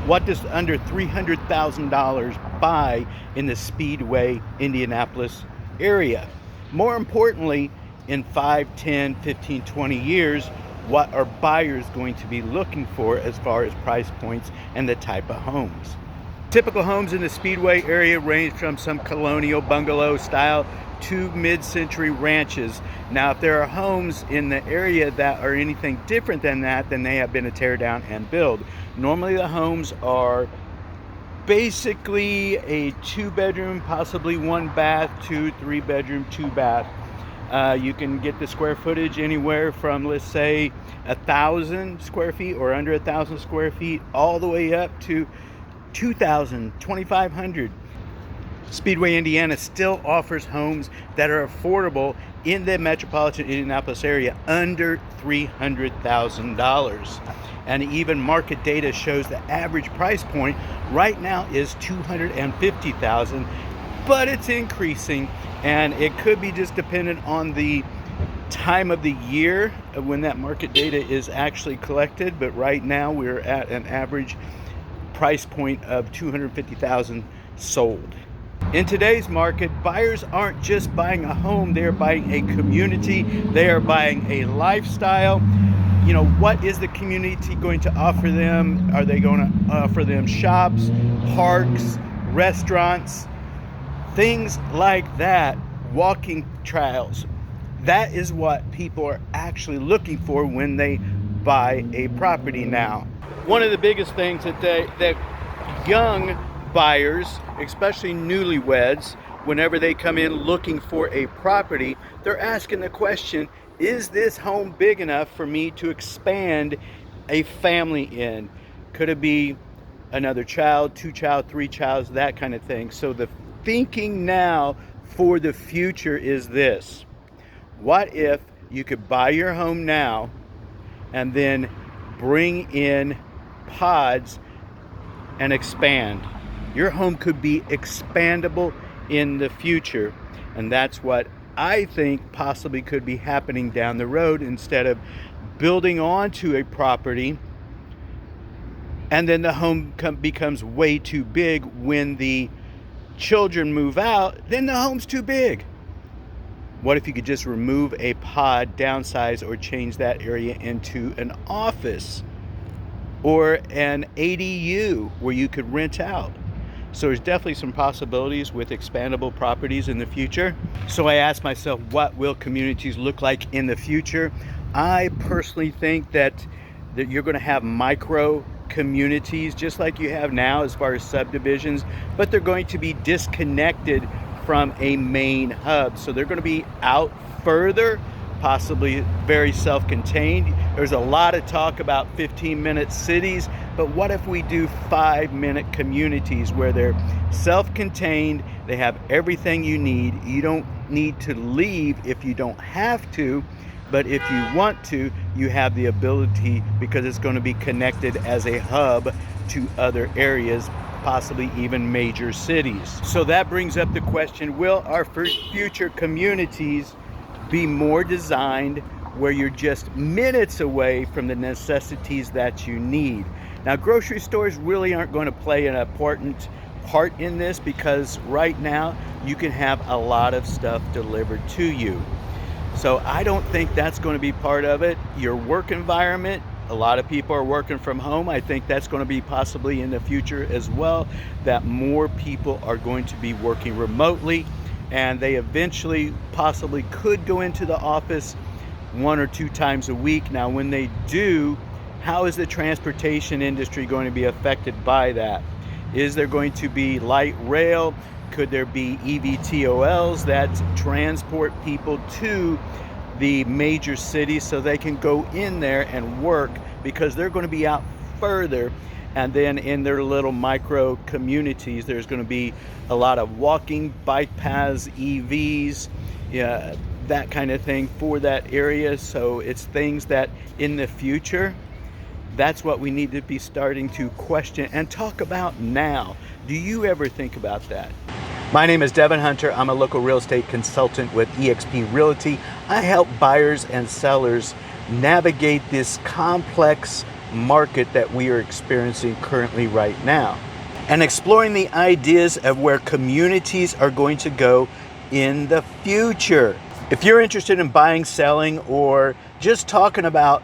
What does under $300,000 buy in the Speedway, Indianapolis area? More importantly, in 5, 10, 15, 20 years, what are buyers going to be looking for as far as price points and the type of homes? Typical homes in the Speedway area range from some colonial bungalow style to mid-century ranches. Now, if there are homes in the area that are anything different than that, then they have been a tear down and build. Normally the homes are basically a 2-bedroom, possibly 1 bath, 2, 3-bedroom, 2 bath. You can get the square footage anywhere from, let's say, 1,000 square feet or under 1,000 square feet, all the way up to 2,000, 2,500. Speedway, Indiana still offers homes that are affordable in the metropolitan Indianapolis area under $300,000. And even market data shows the average price point right now is $250,000, but it's increasing, and it could be just dependent on the time of the year when that market data is actually collected. But right now we're at an average price point of $250,000 sold. In today's market, buyers aren't just buying a home, they're buying a community, they are buying a lifestyle. You know, what is the community going to offer them? Are they going to offer them shops, parks, restaurants, things like that, walking trails? That is what people are actually looking for when they buy a property now. One of the biggest things that young buyers, especially newlyweds, whenever they come in looking for a property, they're asking the question, is this home big enough for me to expand a family in? Could it be another child, 2 child, 3 childs, that kind of thing? So the thinking now for the future is this: what if you could buy your home now and then bring in pods and expand? Your home could be expandable in the future, and that's what I think possibly could be happening down the road. Instead of building onto a property and then the home becomes way too big when the children move out, then the home's too big. What if you could just remove a pod, downsize, or change that area into an office or an ADU where you could rent out? So there's definitely some possibilities with expandable properties in the future. So I asked myself, what will communities look like in the future? I personally think that you're going to have micro communities just like you have now as far as subdivisions, but they're going to be disconnected from a main hub. So they're going to be out further, possibly very self-contained. There's a lot of talk about 15-minute cities, but what if we do 5-minute communities where they're self-contained, they have everything you need. You don't need to leave if you don't have to, but if you want to, you have the ability, because it's going to be connected as a hub to other areas, possibly even major cities. So that brings up the question, will our future communities be more designed where you're just minutes away from the necessities that you need? Now, grocery stores really aren't going to play an important part in this, because right now you can have a lot of stuff delivered to you. So I don't think that's going to be part of it. Your work environment, a lot of people are working from home. I think that's going to be possibly in the future as well, that more people are going to be working remotely, and they eventually possibly could go into the office 1 or 2 times a week. Now, when they do, how is the transportation industry going to be affected by that? Is there going to be light rail? Could there be EVTOLs that transport people to the major cities so they can go in there and work, because they're going to be out further? And then in their little micro communities, there's going to be a lot of walking, bike paths, EVs, that kind of thing for that area. So it's things that in the future, that's what we need to be starting to question and talk about now. Do you ever think about that? My name is Devin Hunter. I'm a local real estate consultant with eXp Realty. I help buyers and sellers navigate this complex market that we are experiencing currently right now, and exploring the ideas of where communities are going to go in the future. If you're interested in buying, selling, or just talking about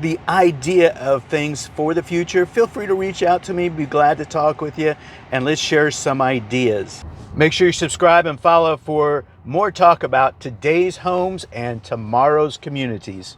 the idea of things for the future, feel free to reach out to me. Be glad to talk with you, and let's share some ideas. Make sure you subscribe and follow for more talk about today's homes and tomorrow's communities.